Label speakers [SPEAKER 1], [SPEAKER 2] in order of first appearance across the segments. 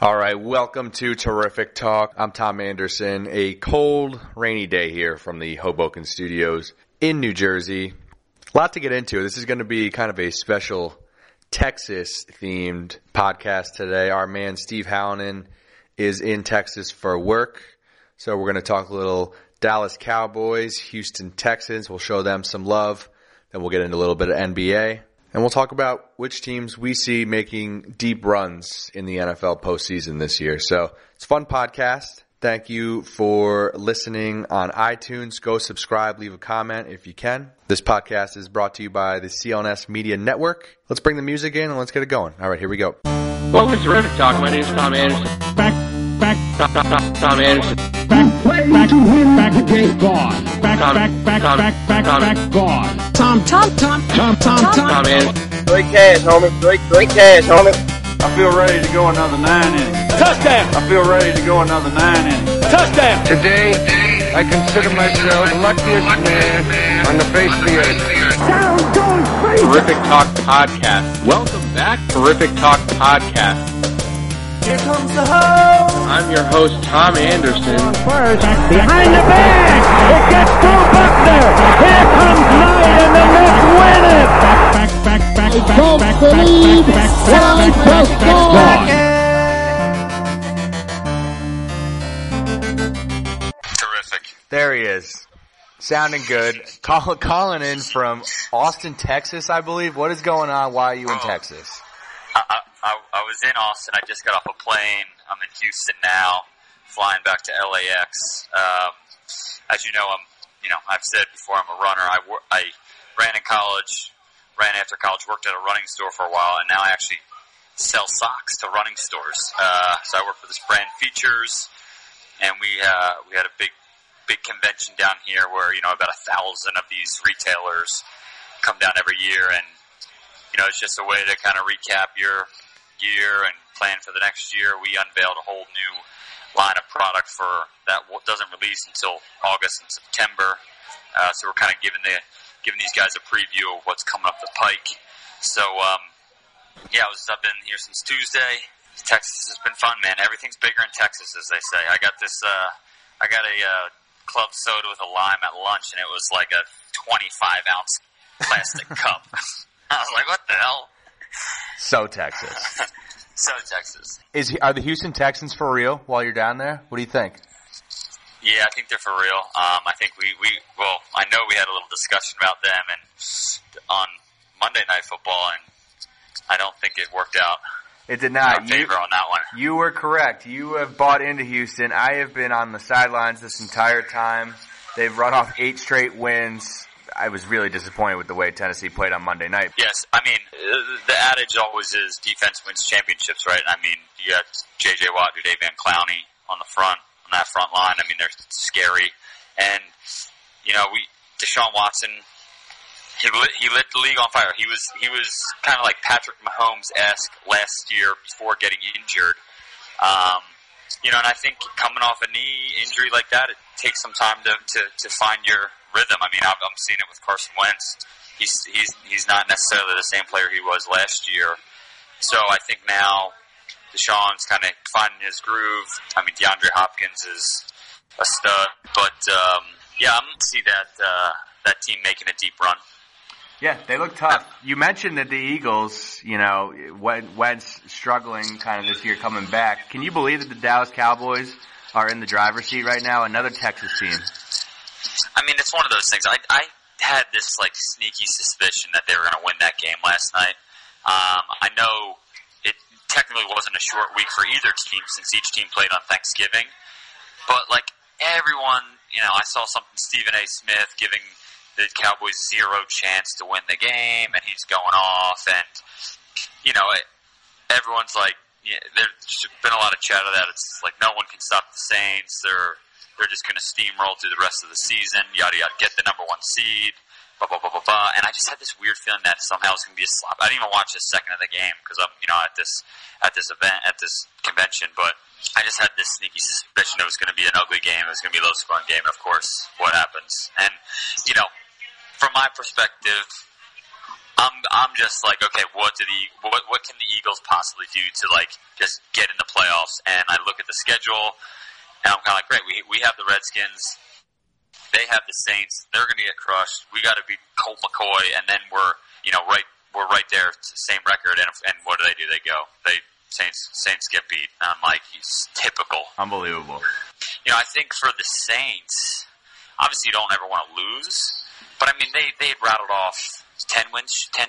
[SPEAKER 1] All right, welcome to Terrific Talk. I'm Tom Anderson. A cold, rainy day here from the Hoboken Studios in New Jersey. A lot to get into. This is going to be kind of a special Texas-themed podcast today. Our man Steve Hallinan is in Texas for work, so we're going to talk a little Dallas Cowboys, Houston Texans. We'll show them some love. Then we'll get into a little bit of NBA. And we'll talk about which teams we see making deep runs in the NFL postseason this year. So it's a fun podcast. Thank you for listening on iTunes. Go subscribe, leave a comment if you can. This podcast is brought to you by the CLNS Media Network. Let's bring the music in and let's get it going. All right, here we go.
[SPEAKER 2] Welcome to Terrific Talk. My name is Tom Anderson. Tom Anderson.
[SPEAKER 3] Back to win back the game. Gone. Back, gone. Tom
[SPEAKER 2] Anderson.
[SPEAKER 4] Great cash, homie. Great cash, homie.
[SPEAKER 5] I feel ready to go another 9 innings.
[SPEAKER 2] Touchdown.
[SPEAKER 5] I feel ready to go another 9 innings.
[SPEAKER 2] Touchdown.
[SPEAKER 6] Today, I consider myself the luckiest man on the face of the earth.
[SPEAKER 2] Terrific Talk Podcast. Welcome back, Terrific Talk Podcast.
[SPEAKER 4] Here comes the hoe.
[SPEAKER 2] I'm your host, Tom Anderson.
[SPEAKER 3] first. Behind the bag. It gets through Buckner. Here comes Knight and the Mets win it.
[SPEAKER 1] Terrific. There he is. Sounding good. Calling in from Austin, Texas, I believe. What is going on? Why are you in Texas?
[SPEAKER 7] I was in Austin. I just got off a plane. I'm in Houston now, flying back to LAX. As you know, I've said before, I'm a runner. I ran in college, ran after college, worked at a running store for a while, and now I actually sell socks to running stores. So I work for this brand Features, and we had a big convention down here where, about 1,000 of these retailers come down every year, and it's just a way to kind of recap your year and plan for the next year. We unveiled a whole new line of product for that doesn't release until August and September. So we're kind of giving these guys a preview of what's coming up the pike. So I've been here since Tuesday. Texas has been fun, man. Everything's bigger in Texas, as they say. I got a club soda with a lime at lunch, and it was like a 25-ounce plastic cup. I was like, what the hell?
[SPEAKER 1] So Texas.
[SPEAKER 7] So Texas.
[SPEAKER 1] Are the Houston Texans for real while you're down there? What do you think?
[SPEAKER 7] Yeah, I think they're for real. I think I know we had a little discussion about them and on Monday Night Football, and I don't think it worked out.
[SPEAKER 1] It did not.
[SPEAKER 7] In our favor on that one.
[SPEAKER 1] You were correct. You have bought into Houston. I have been on the sidelines this entire time. They've run off 8 straight wins. I was really disappointed with the way Tennessee played on Monday night.
[SPEAKER 7] Yes, I mean, the adage always is defense wins championships, right? I mean, you got J.J. Watt, David Clowney on that front line. I mean, they're scary. And, Deshaun Watson, he lit the league on fire. He was kind of like Patrick Mahomes-esque last year before getting injured. And I think coming off a knee injury like that, it takes some time to find your rhythm. I mean, I'm seeing it with Carson Wentz. He's not necessarily the same player he was last year. So I think now Deshaun's kind of finding his groove. I mean, DeAndre Hopkins is a stud. But, I'm going to see that team making a deep run.
[SPEAKER 1] Yeah, they look tough. You mentioned that the Eagles, Wentz struggling kind of this year coming back. Can you believe that the Dallas Cowboys are in the driver's seat right now? Another Texas team.
[SPEAKER 7] I mean, it's one of those things. I had this sneaky suspicion that they were going to win that game last night. I know it technically wasn't a short week for either team since each team played on Thanksgiving. But everyone, I saw something Stephen A. Smith giving the Cowboys 0 chance to win the game, and he's going off, and everyone's there's been a lot of chatter that it's no one can stop the Saints. They're just going to steamroll through the rest of the season, yada yada, get the number 1 seed, blah blah blah blah blah. And I just had this weird feeling that somehow it's going to be a slop. I didn't even watch a second of the game because I'm at this convention, but I just had this sneaky suspicion it was going to be an ugly game. It was going to be a low-scoring game, and of course, what happens? And from my perspective, I'm just like, okay, what can the Eagles possibly do to like just get in the playoffs? And I look at the schedule, and I'm kind of like, great, we have the Redskins, they have the Saints, they're going to get crushed. We got to beat Colt McCoy, and then we're right there, same record. And what do? They go, Saints get beat. And I'm like, it's typical,
[SPEAKER 1] Unbelievable.
[SPEAKER 7] I think for the Saints, obviously you don't ever want to lose, but I mean they rattled off 10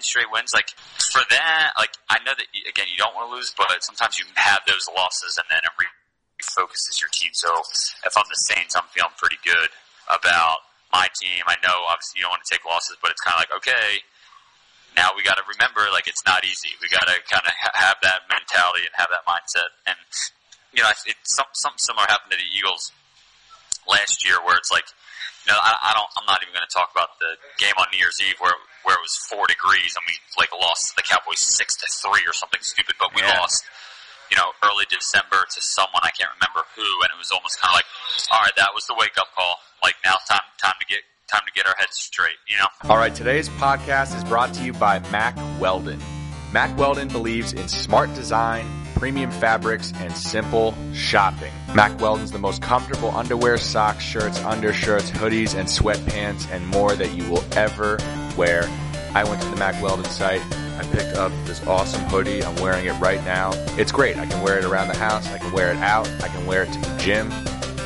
[SPEAKER 7] straight wins. Like, for that, like, I know that, again, you don't want to lose, but sometimes you have those losses and then it refocuses your team. So if I'm the Saints, I'm feeling pretty good about my team. I know, obviously, you don't want to take losses, but it's kind of like, okay, now we got to remember, like, it's not easy. We got to kind of have that mentality and have that mindset. And, something similar happened to the Eagles last year where it's like, I'm not even going to talk about the game on New Year's Eve where it was 4 degrees and we lost to the Cowboys 6-3 or something stupid, but we lost, early December to someone, I can't remember who, and it was almost kind of like, all right, that was the wake up call. Like, now time to get our heads straight,
[SPEAKER 1] All right, today's podcast is brought to you by Mack Weldon. Mack Weldon believes in smart design, premium fabrics, and simple shopping. Mack Weldon's the most comfortable underwear, socks, shirts, undershirts, hoodies, and sweatpants, and more that you will ever wear. I went to the Mack Weldon site. I picked up this awesome hoodie. I'm wearing it right now. It's great. I can wear it around the house. I can wear it out. I can wear it to the gym.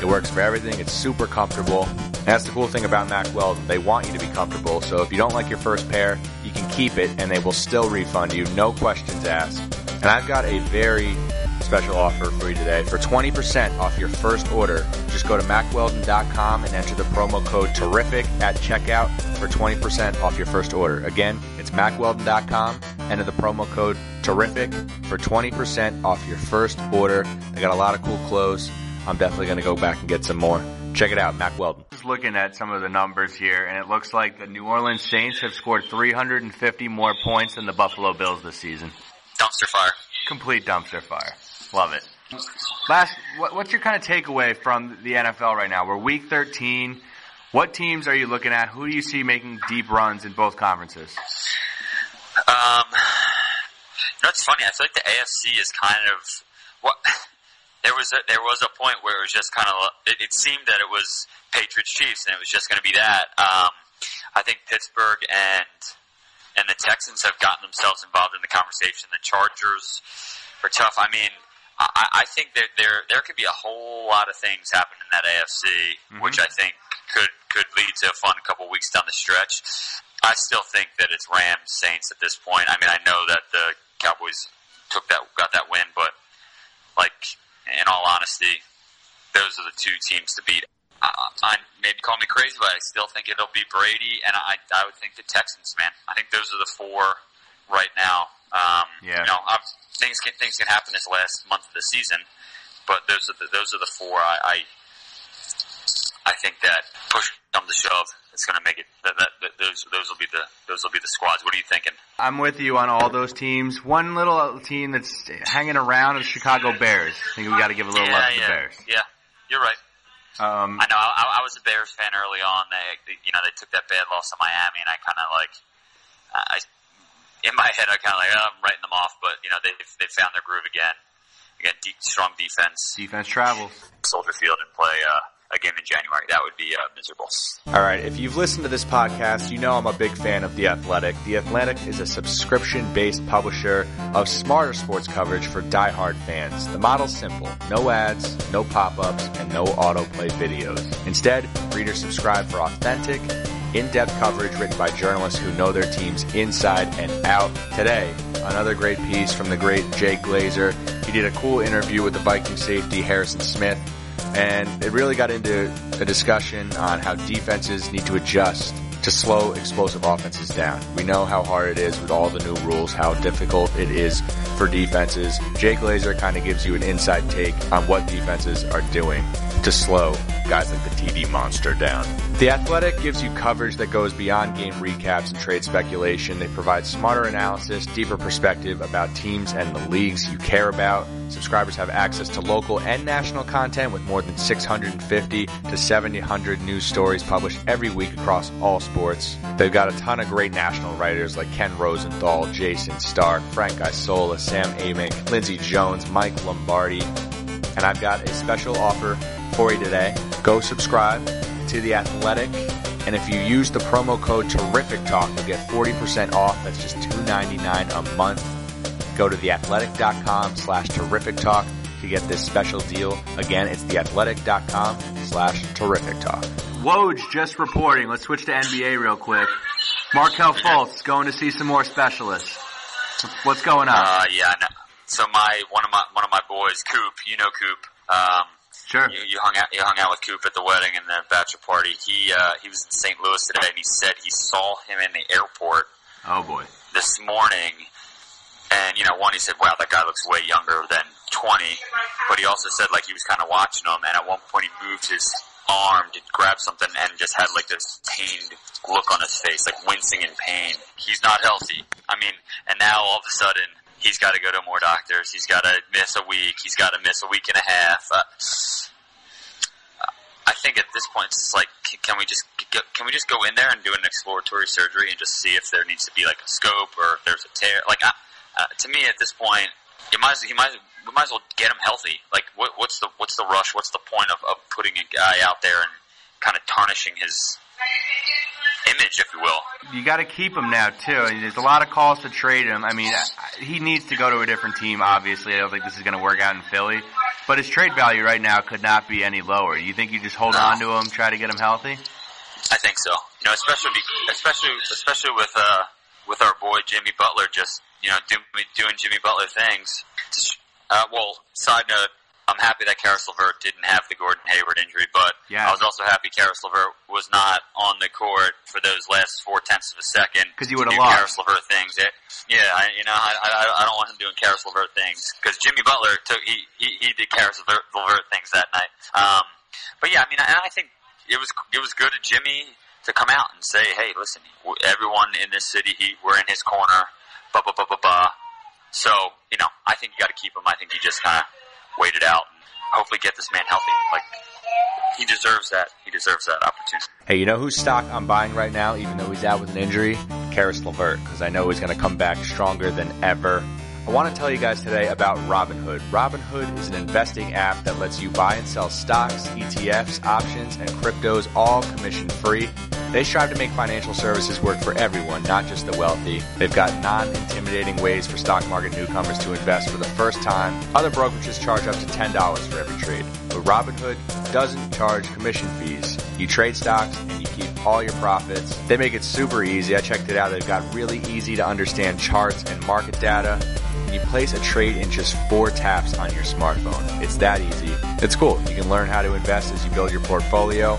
[SPEAKER 1] It works for everything. It's super comfortable. And that's the cool thing about Mack Weldon. They want you to be comfortable. So if you don't like your first pair, you can keep it and they will still refund you. No questions asked. And I've got a very special offer for you today. For 20% off your first order, just go to MackWeldon.com and enter the promo code TERRIFIC at checkout for 20% off your first order. Again, it's MackWeldon.com. Enter the promo code TERRIFIC for 20% off your first order. They got a lot of cool clothes. I'm definitely going to go back and get some more. Check it out, Mack Weldon. Just looking at some of the numbers here, and it looks like the New Orleans Saints have scored 350 more points than the Buffalo Bills this season.
[SPEAKER 7] Dumpster fire.
[SPEAKER 1] Complete dumpster fire. Love it. What's your kind of takeaway from the NFL right now? We're week 13. What teams are you looking at? Who do you see making deep runs in both conferences?
[SPEAKER 7] It's funny. I feel like the AFC is kind of what. There was a point where it was just kind of it seemed that it was Patriots Chiefs and it was just going to be that. I think Pittsburgh and the Texans have gotten themselves involved in the conversation. The Chargers are tough. I mean, I think that there could be a whole lot of things happen in that AFC, which I think could lead to a fun couple weeks down the stretch. I still think that it's Rams, Saints at this point. I mean, I know that the Cowboys got that win, but like, in all honesty, those are the two teams to beat. I maybe call me crazy, but I still think it'll be Brady, and I would think the Texans, man. I think those are the four right now. Things can happen this last month of the season, but those are the four. I think that push come to shove, it's going to make it. Those will be the squads. What are you thinking?
[SPEAKER 1] I'm with you on all those teams. One little team that's hanging around is Chicago Bears. I think we got to give a little love to the Bears.
[SPEAKER 7] Yeah, you're right. I know. I was a Bears fan early on. They took that bad loss to Miami, and I kind of like, in my head, I kind of like, I'm writing them off. But they found their groove again. Again, strong defense.
[SPEAKER 1] Defense travels.
[SPEAKER 7] Soldier Field and play a game in January. That would be miserable.
[SPEAKER 1] All right. If you've listened to this podcast, you know I'm a big fan of The Athletic. The Athletic is a subscription-based publisher of smarter sports coverage for diehard fans. The model's simple. No ads, no pop-ups, and no autoplay videos. Instead, readers subscribe for authentic, in-depth coverage written by journalists who know their teams inside and out. Today, another great piece from the great Jay Glazer. He did a cool interview with the Viking safety Harrison Smith, and it really got into a discussion on how defenses need to adjust to slow explosive offenses down. We know how hard it is with all the new rules, how difficult it is for defenses. Jay Glazer kind of gives you an inside take on what defenses are doing to slow guys like the TD monster down. The Athletic gives you coverage that goes beyond game recaps and trade speculation. They provide smarter analysis, deeper perspective about teams and the leagues you care about. Subscribers have access to local and national content with more than 650 to 700 news stories published every week across all sports. They've got a ton of great national writers like Ken Rosenthal, Jason Stark, Frank Isola, Sam Amick, Lindsey Jones, Mike Lombardi. And I've got a special offer for you today. Go subscribe to The Athletic. And if you use the promo code TerrificTalk, you'll get 40% off. That's just $2.99 a month. Go to theathletic.com/terrifictalk to get this special deal. Again, it's theathletic.com/terrifictalk.
[SPEAKER 8] Woj just reporting. Let's switch to NBA real quick. Markelle Fultz going to see some more specialists. What's going on?
[SPEAKER 7] Yeah. No. So one of my boys, Coop. You know Coop.
[SPEAKER 8] Sure.
[SPEAKER 7] You hung out with Coop at the wedding and the bachelor party. He was in St. Louis today, and he said he saw him in the airport.
[SPEAKER 8] Oh boy.
[SPEAKER 7] This morning. And, he said, wow, that guy looks way younger than 20. But he also said, he was kind of watching him, and at one point he moved his arm to grab something and just had, this pained look on his face, wincing in pain. He's not healthy. And now all of a sudden, he's got to go to more doctors. He's got to miss a week. He's got to miss a week and a half. I think at this point, it's can we just go in there and do an exploratory surgery and just see if there needs to be, a scope or if there's a tear? To me, at this point, we might as well get him healthy. What's the rush? What's the point of putting a guy out there and kind of tarnishing his image, if you will?
[SPEAKER 8] You got to keep him now too. There's a lot of calls to trade him. He needs to go to a different team. Obviously, I don't think this is going to work out in Philly. But his trade value right now could not be any lower. You think you just hold on to him, try to get him healthy?
[SPEAKER 7] I think so. Especially with our boy Jimmy Butler just doing Jimmy Butler things. Side note, I'm happy that Karis LeVert didn't have the Gordon Hayward injury, but I was also happy Karis LeVert was not on the court for those last 0.4 of a second.
[SPEAKER 8] Because you would have lost.
[SPEAKER 7] Karis LeVert things. I don't want him doing Karis LeVert things because Jimmy Butler he did Karis LeVert things that night. But yeah, and I think it was good of Jimmy to come out and say, hey, listen, everyone in this city, we're in his corner, blah, blah, blah, blah, blah. So, I think you got to keep him. I think you just kind of wait it out and hopefully get this man healthy. He deserves that. He deserves that opportunity.
[SPEAKER 1] Hey, you know whose stock I'm buying right now, even though he's out with an injury? Karis LeVert, because I know he's going to come back stronger than ever. I want to tell you guys today about Robinhood. Robinhood is an investing app that lets you buy and sell stocks, ETFs, options, and cryptos all commission-free. They strive to make financial services work for everyone, not just the wealthy. They've got non-intimidating ways for stock market newcomers to invest for the first time. Other brokerages charge up to $10 for every trade. But Robinhood doesn't charge commission fees. You trade stocks and you keep all your profits. They make it super easy. I checked it out. They've got really easy to understand charts and market data. And you place a trade in just 4 taps on your smartphone. It's that easy. It's cool. You can learn how to invest as you build your portfolio.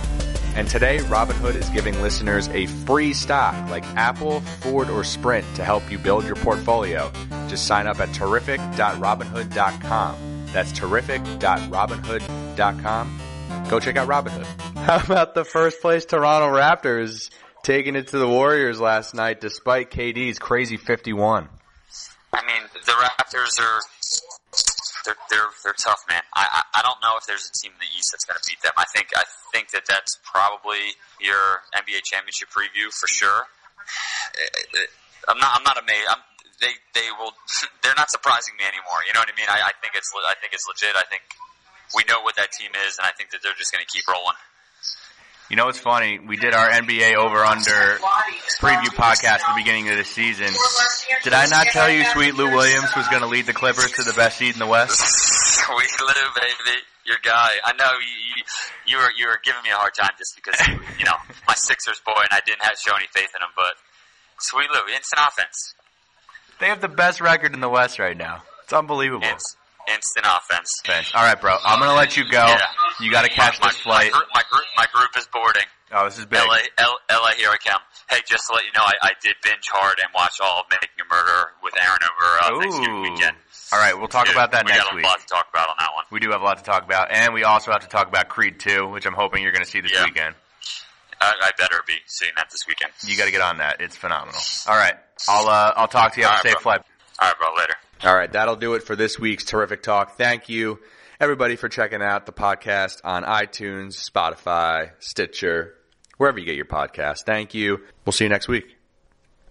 [SPEAKER 1] And today, Robinhood is giving listeners a free stock like Apple, Ford, or Sprint to help you build your portfolio. Just sign up at terrific.robinhood.com. That's terrific.robinhood.com. Go check out Robinhood. How about the first place Toronto Raptors taking it to the Warriors last night despite KD's crazy 51?
[SPEAKER 7] The Raptors they're tough, man. I don't know if there's a team in the East that's going to beat them. I think that's probably your NBA championship preview for sure. I'm not amazed. They're not surprising me anymore. You know what I mean? I think it's legit. I think we know what that team is, and I think that they're just going to keep rolling.
[SPEAKER 8] You know what's funny? We did our NBA over-under preview podcast at the beginning of the season. Did I not tell you Sweet Lou Williams was going to lead the Clippers to the best seed in the West?
[SPEAKER 7] Sweet Lou, baby. Your guy. I know you were giving me a hard time just because, my Sixers boy and I didn't show any faith in him, but Sweet Lou, instant offense.
[SPEAKER 8] They have the best record in the West right now. It's unbelievable.
[SPEAKER 7] Instant offense.
[SPEAKER 8] All right, bro. I'm going to let you go. Yeah. You got to catch this flight.
[SPEAKER 7] My group is boarding.
[SPEAKER 8] Oh, this is big.
[SPEAKER 7] LA, here I come. Hey, just to let you know, I did binge hard and watch all of Making a Murder with Aaron over Thanksgiving weekend.
[SPEAKER 8] All right, we'll talk about that next week.
[SPEAKER 7] We got a lot to talk about on that one.
[SPEAKER 8] We do have a lot to talk about, and we also have to talk about Creed 2, which I'm hoping you're going to see this weekend.
[SPEAKER 7] I better be seeing that this weekend.
[SPEAKER 8] You got to get on that. It's phenomenal. All right, I'll talk to you. Have a safe flight.
[SPEAKER 7] All right, bro. Later.
[SPEAKER 1] All right, that'll do it for this week's Terrific Talk. Thank you, everybody, for checking out the podcast on iTunes, Spotify, Stitcher, wherever you get your podcast. Thank you. We'll see you next week.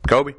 [SPEAKER 1] Kobe.